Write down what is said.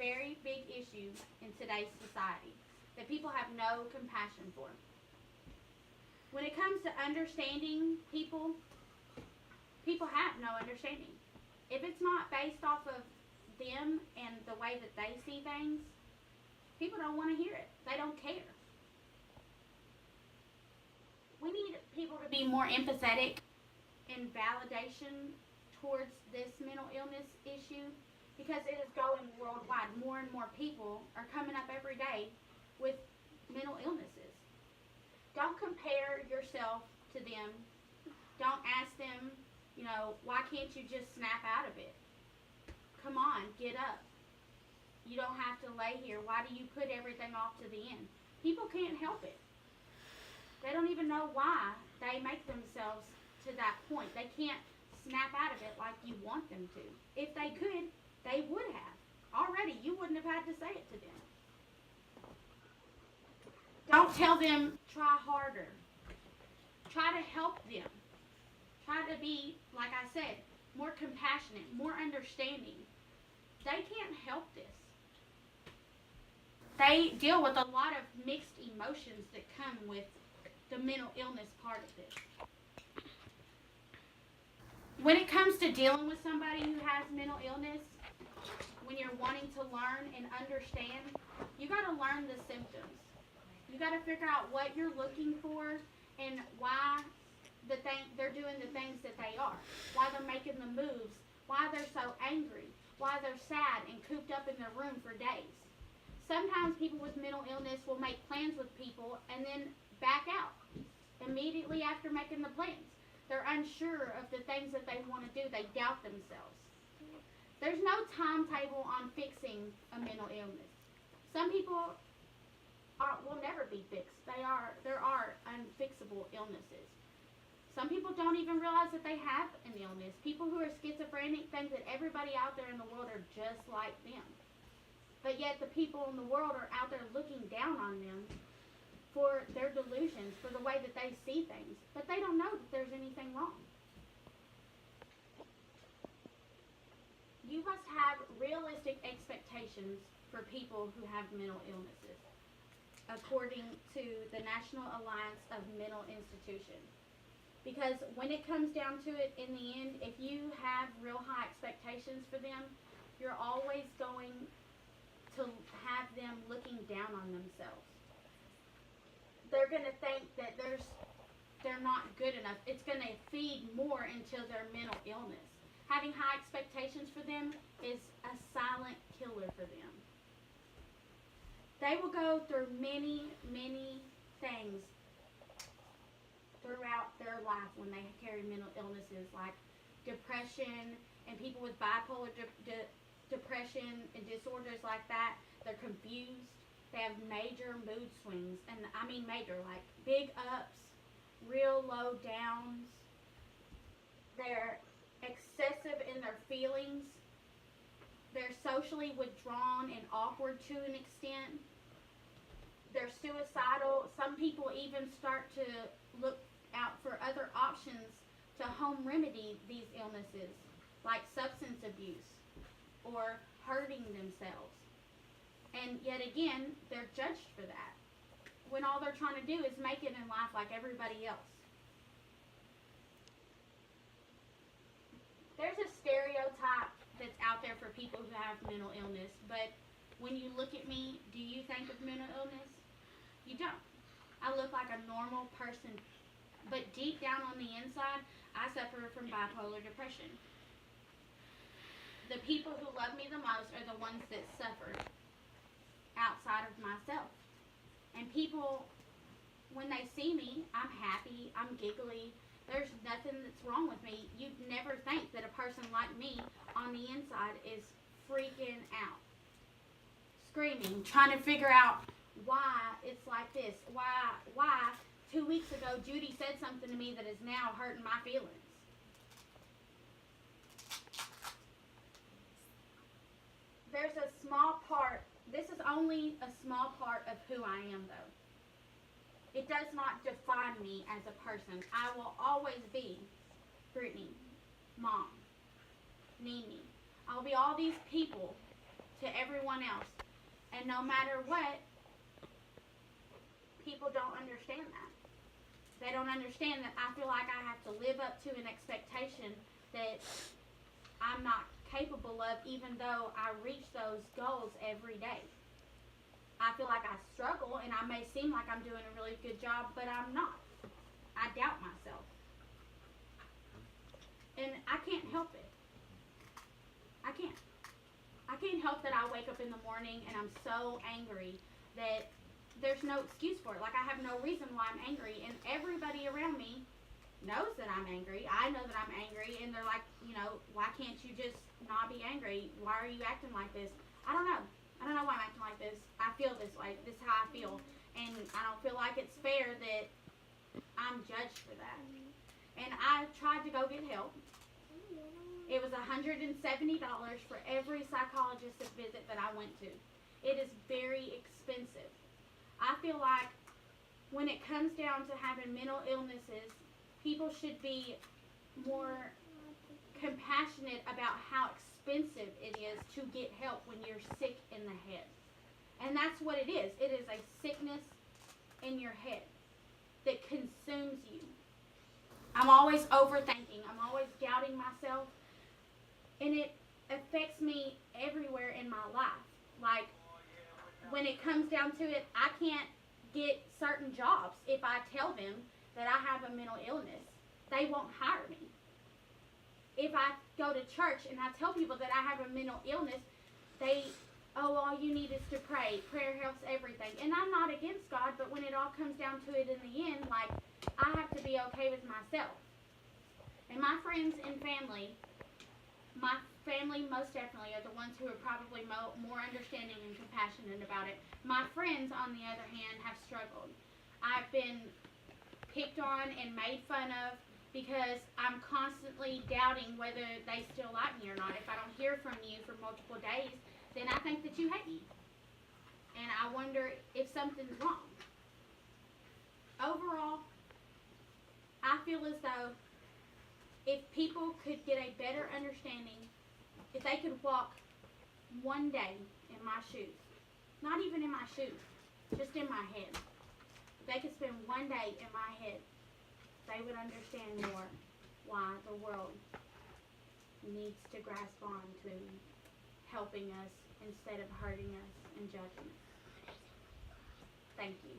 very big issue in today's society that people have no compassion for. When it comes to understanding people, people have no understanding. If it's not based off of them and the way that they see things, people don't want to hear it. They don't care. We need people to be more empathetic and validation towards this mental illness issue because it is going worldwide. More and more people are coming up every day with mental illnesses. Don't compare yourself to them. Don't ask them, why can't you just snap out of it? Come on, get up. You don't have to lay here. Why do you put everything off to the end? People can't help it. They don't even know why they make themselves to that point. They can't snap out of it like you want them to. If they could, they would have. Already, you wouldn't have had to say it to them. Don't tell them, try harder. Try to help them. Try to be, like I said, more compassionate, more understanding. They can't help this. They deal with a lot of mixed emotions that come with the mental illness part of this. When it comes to dealing with somebody who has mental illness, when you're wanting to learn and understand, you got to learn the symptoms. You got to figure out what you're looking for and why they're doing the things that they are, why they're making the moves, why they're so angry, why they're sad and cooped up in their room for days. Sometimes people with mental illness will make plans with people and then back out immediately after making the plans. They're unsure of the things that they want to do. They doubt themselves. There's no timetable on fixing a mental illness. Some people will never be fixed. There are unfixable illnesses. Some people don't even realize that they have an illness. People who are schizophrenic think that everybody out there in the world are just like them. But yet the people in the world are out there looking down on them for their delusions, for the way that they see things. But they don't know that there's anything wrong. You must have realistic expectations for people who have mental illnesses, according to the National Alliance of Mental Institutions. Because when it comes down to it, in the end, if you have real high expectations for them, you're always going to have them looking down on themselves. They're going to think that they're not good enough. It's going to feed more into their mental illness. Having high expectations for them is a silent killer for them. They will go through many, many things throughout their life when they carry mental illnesses like depression, and people with bipolar depression and disorders like that. They're confused. They have major mood swings, and I mean major, like big ups, real low downs. They're excessive in their feelings. They're socially withdrawn and awkward to an extent. They're suicidal. Some people even start to look out for other options to home remedy these illnesses, like substance abuse or hurting themselves. And yet again, they're judged for that, when all they're trying to do is make it in life like everybody else. There's a stereotype that's out there for people who have mental illness, but when you look at me, do you think of mental illness? You don't. I look like a normal person, but deep down on the inside, I suffer from bipolar depression. The people who love me the most are the ones that suffer outside of myself. And people, when they see me, I'm happy, I'm giggly, there's nothing that's wrong with me. You'd never think that a person like me on the inside is freaking out, screaming, trying to figure out why it's like this. Why 2 weeks ago Judy said something to me that is now hurting my feelings. There's a small part, this is only a small part of who I am though. It does not define me as a person. I will always be Brittany, Mom, Nene. I'll be all these people to everyone else. And no matter what, people don't understand that. They don't understand that I feel like I have to live up to an expectation that I'm not capable of, even though I reach those goals every day. I feel like I struggle, and I may seem like I'm doing a really good job, but I'm not. I doubt myself. And I can't help it. I can't. I can't help that I wake up in the morning and I'm so angry that there's no excuse for it. Like, I have no reason why I'm angry, and everybody around me knows that I'm angry. I know that I'm angry, and they're like, why can't you just not be angry? Why are you acting like this? I don't know. I don't know why I'm acting like this. I feel this way. This is how I feel. And I don't feel like it's fair that I'm judged for that. And I tried to go get help. It was $170 for every psychologist visit that I went to. It is very expensive. I feel like when it comes down to having mental illnesses, people should be more compassionate about how expensive it is to get help when you're sick in the head. And that's what it is. It is a sickness in your head that consumes you. I'm always overthinking. I'm always doubting myself. And it affects me everywhere in my life. Like, when it comes down to it, I can't get certain jobs if I tell them that I have a mental illness. They won't hire me. If I go to church and I tell people that I have a mental illness, all you need is to pray. Prayer helps everything. And I'm not against God, but when it all comes down to it in the end, like, I have to be okay with myself. And my friends and family most definitely are the ones who are probably more understanding and compassionate about it. My friends, on the other hand, have struggled. I've been picked on and made fun of because I'm constantly doubting whether they still like me or not. If I don't hear from you for multiple days, then I think that you hate me. And I wonder if something's wrong. Overall, I feel as though if people could get a better understanding, if they could walk one day in my shoes, not even in my shoes, just in my head, if they could spend one day in my head, they would understand more why the world needs to grasp on to helping us instead of hurting us and judging us. Thank you.